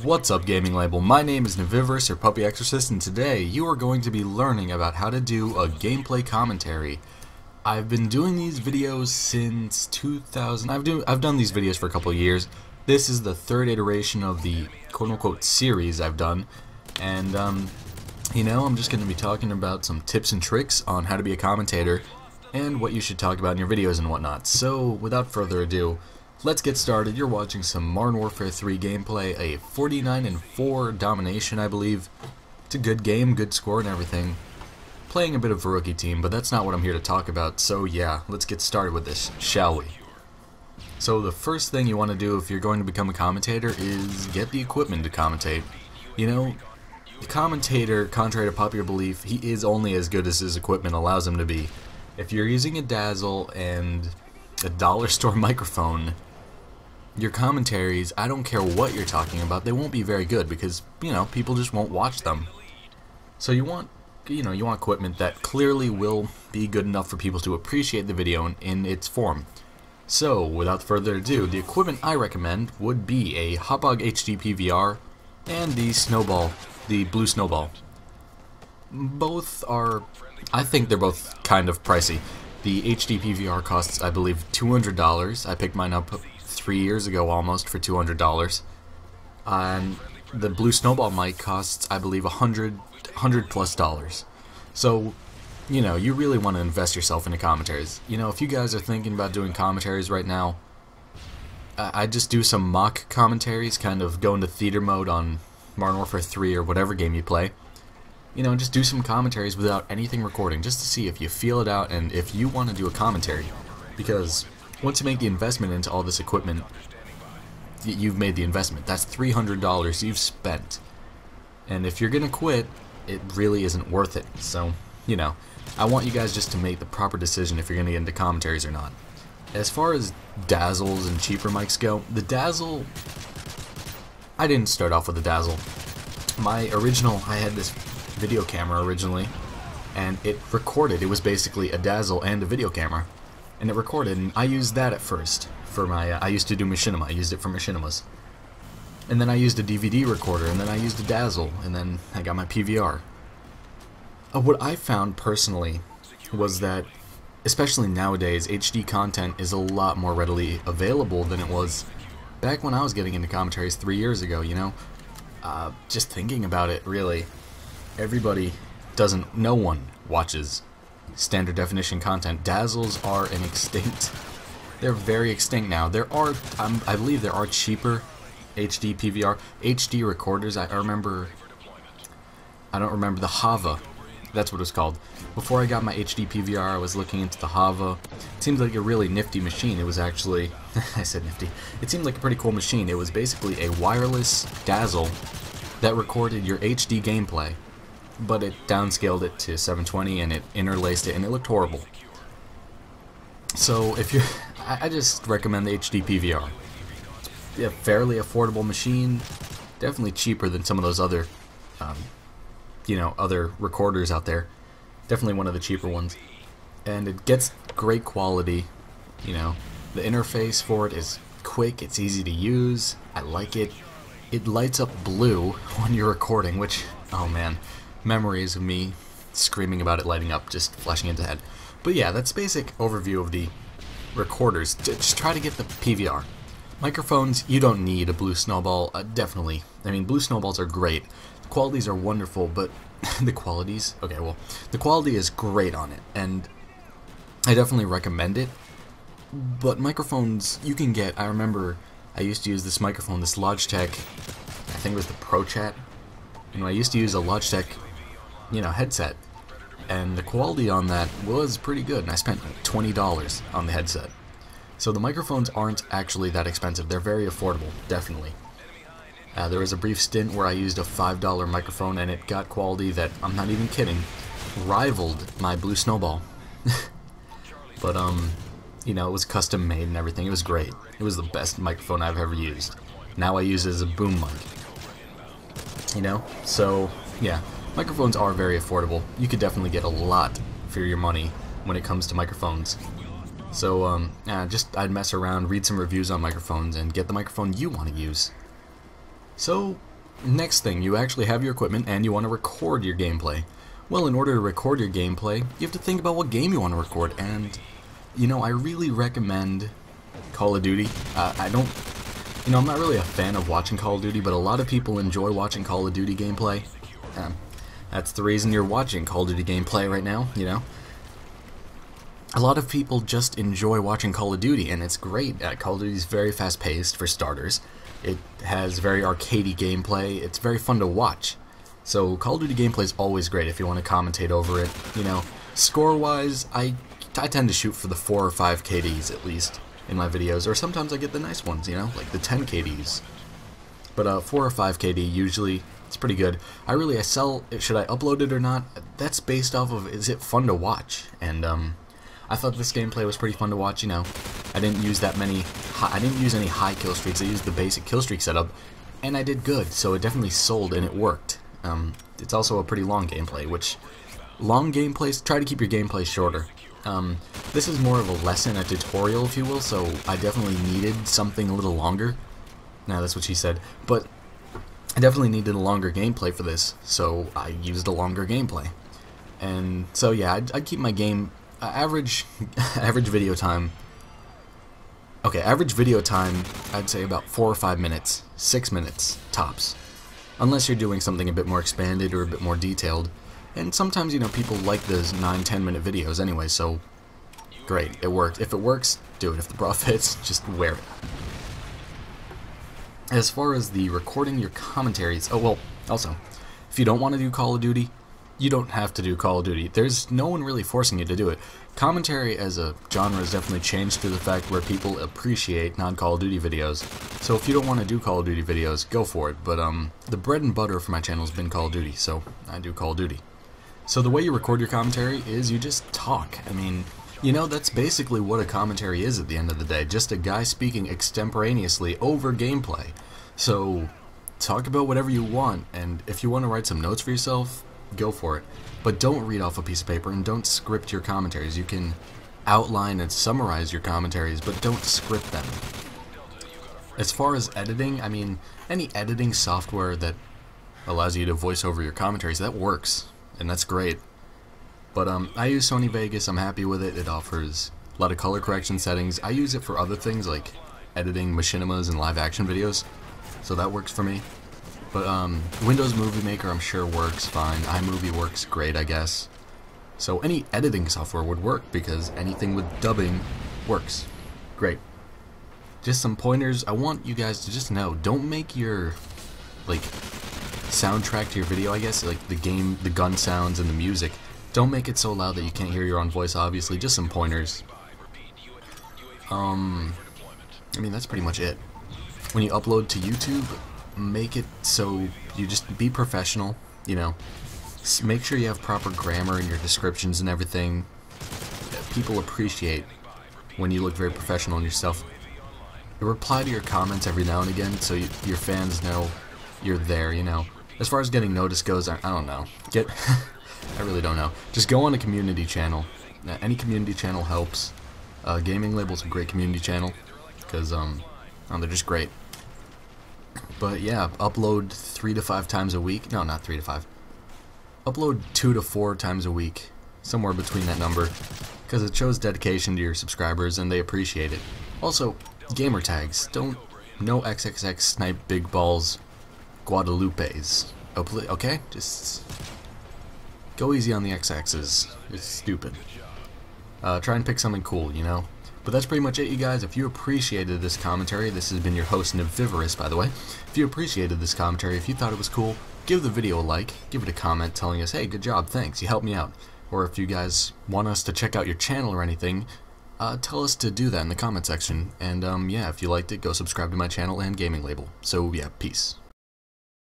What's up, GamingLabel? My name is Naviverse, or Puppy Exorcist, and today you are going to be learning about how to do a gameplay commentary. I've been doing these videos since 2000. I've done these videos for a couple of years. This is the third iteration of the quote-unquote series I've done, and you know, I'm just going to be talking about some tips and tricks on how to be a commentator and what you should talk about in your videos and whatnot. So, without further ado, let's get started. You're watching some Modern Warfare 3 gameplay, a 49-4 domination, I believe. It's a good game, good score and everything. Playing a bit of a rookie team, but that's not what I'm here to talk about, so yeah, let's get started with this, shall we? So the first thing you want to do if you're going to become a commentator is get the equipment to commentate. You know, the commentator, contrary to popular belief, he is only as good as his equipment allows him to be. If you're using a Dazzle and a dollar store microphone, your commentaries, I don't care what you're talking about, they won't be very good because, you know, people just won't watch them. So you want equipment that clearly will be good enough for people to appreciate the video in its form. So, without further ado, the equipment I recommend would be a Hotbog HD PVR and the Blue Snowball. Both are, I think they're both kind of pricey. The HD PVR costs, I believe, $200. I picked mine up 3 years ago almost for $200. And the Blue Snowball mic costs, I believe, $100 plus. So, you know, you really want to invest yourself into commentaries. You know, if you guys are thinking about doing commentaries right now, I just do some mock commentaries, kind of go into theater mode on Modern Warfare 3 or whatever game you play. You know, just do some commentaries without anything recording, just to see if you feel it out and if you want to do a commentary. Because once you make the investment into all this equipment, you've made the investment. That's $300 you've spent. And if you're going to quit, it really isn't worth it. So, you know, I want you guys just to make the proper decision if you're going to get into commentaries or not. As far as Dazzles and cheaper mics go, the Dazzle, I didn't start off with a Dazzle. I had this video camera originally, and it recorded. It was basically a Dazzle and a video camera, and it recorded, and I used that at first for my, I used to do machinima, I used it for machinimas. And then I used a DVD recorder, and then I used a Dazzle, and then I got my PVR. What I found personally was that, especially nowadays, HD content is a lot more readily available than it was back when I was getting into commentaries 3 years ago, you know? Just thinking about it, really, no one watches standard definition content. Dazzles are they're very extinct now. There are, I believe there are cheaper HD PVR, HD recorders. I don't remember the Hava. That's what it was called. Before I got my HD PVR, I was looking into the Hava. It seemed like a really nifty machine. It was actually, I said nifty. It seemed like a pretty cool machine. It was basically a wireless Dazzle that recorded your HD gameplay, but it downscaled it to 720 and it interlaced it, and it looked horrible. So if I just recommend the HD PVR. It's a fairly affordable machine, definitely cheaper than some of those other other recorders out there. Definitely one of the cheaper ones. And it gets great quality. You know, the interface for it is quick, it's easy to use. I like it. It lights up blue when you're recording, which, oh man, memories of me screaming about it lighting up, just flashing into the head. But yeah, that's basic overview of the recorders. Just try to get the PVR. Microphones, you don't need a Blue Snowball, definitely. I mean, Blue Snowballs are great. The qualities are wonderful, but the quality is great on it, and I definitely recommend it. But microphones, you can get, I remember I used to use this microphone, this Logitech, I think it was the Pro Chat. You know, I used to use a Logitech, headset, and the quality on that was pretty good, and I spent $20 on the headset. So the microphones aren't actually that expensive. They're very affordable, definitely. There was a brief stint where I used a $5 microphone, and it got quality that, I'm not even kidding, rivaled my Blue Snowball. But, you know, it was custom made and everything. It was great. It was the best microphone I've ever used. Now I use it as a boom mic. You know? So, yeah. Microphones are very affordable. You could definitely get a lot for your money when it comes to microphones. So, I'd mess around, read some reviews on microphones, and get the microphone you want to use. So, Next thing, you actually have your equipment and you want to record your gameplay. Well, in order to record your gameplay, you have to think about what game you want to record, and, you know, I really recommend Call of Duty. I'm not really a fan of watching Call of Duty, but a lot of people enjoy watching Call of Duty gameplay. That's the reason you're watching Call of Duty gameplay right now, you know? A lot of people just enjoy watching Call of Duty, and it's great. Call of Duty is very fast-paced, for starters. It has very arcadey gameplay. It's very fun to watch. So Call of Duty gameplay is always great if you want to commentate over it. You know, score-wise, I tend to shoot for the 4 or 5 KDs at least in my videos, or sometimes I get the nice ones, you know, like the 10 KDs. But 4 or 5 KD usually, it's pretty good. I should I upload it or not? That's based off of, is it fun to watch? And I thought this gameplay was pretty fun to watch. You know, I didn't use any high kill streaks. I used the basic kill streak setup, and I did good. So it definitely sold, and it worked. It's also a pretty long gameplay, which long gameplays, try to keep your gameplay shorter. This is more of a lesson, a tutorial, if you will. So I definitely needed something a little longer. Now that's what she said, but I definitely needed a longer gameplay for this, so I used a longer gameplay. And so yeah, I'd keep my game. Average video time. Okay, average video time, I'd say about 4 or 5 minutes, 6 minutes tops, unless you're doing something a bit more expanded or a bit more detailed. And sometimes, you know, people like those 9-10 minute videos anyway, so great, it worked. If it works, do it. If the bra fits, just wear it. As far as the recording your commentaries, oh well, also, if you don't want to do Call of Duty, you don't have to do Call of Duty. There's no one really forcing you to do it. Commentary as a genre has definitely changed to the fact where people appreciate non-Call of Duty videos. So if you don't want to do Call of Duty videos, go for it. But the bread and butter for my channel has been Call of Duty, so I do Call of Duty. So the way you record your commentary is you just talk. I mean, you know, that's basically what a commentary is at the end of the day. Just a guy speaking extemporaneously over gameplay. So talk about whatever you want, and if you want to write some notes for yourself, go for it. But don't read off a piece of paper and don't script your commentaries. You can outline and summarize your commentaries, but don't script them. As far as editing, I mean, any editing software that allows you to voice over your commentaries, that works, and that's great. But I use Sony Vegas. I'm happy with it. It offers a lot of color correction settings. I use it for other things like editing machinimas and live action videos, so that works for me. But Windows Movie Maker I'm sure works fine. iMovie works great, I guess. So any editing software would work because anything with dubbing works. Great. Just some pointers. I want you guys to just know, don't make your soundtrack to your video, I guess, like the gun sounds and the music. Don't make it so loud that you can't hear your own voice, obviously. Just some pointers. I mean, that's pretty much it. When you upload to YouTube, make it so you just be professional, you know. Make sure you have proper grammar in your descriptions and everything. People appreciate when you look very professional in yourself. Reply to your comments every now and again so your fans know you're there, you know. As far as getting noticed goes, I don't know. I really don't know. Just go on a community channel. Any community channel helps. GamingLabel's a great community channel because they're just great. But yeah, upload 3 to 5 times a week. No, not 3 to 5. Upload 2 to 4 times a week, somewhere between that number, because it shows dedication to your subscribers and they appreciate it. Also, gamer tags. No XXX snipe big balls Guadalupes. Okay? Just go easy on the XXs. It's stupid. Try and pick something cool, you know? But that's pretty much it, you guys. If you appreciated this commentary, this has been your host, MW3, by the way. If you appreciated this commentary, if you thought it was cool, give the video a like, give it a comment telling us, hey, good job, thanks, you helped me out. Or if you guys want us to check out your channel or anything, tell us to do that in the comment section. And yeah, if you liked it, go subscribe to my channel and GamingLabel. So yeah, peace.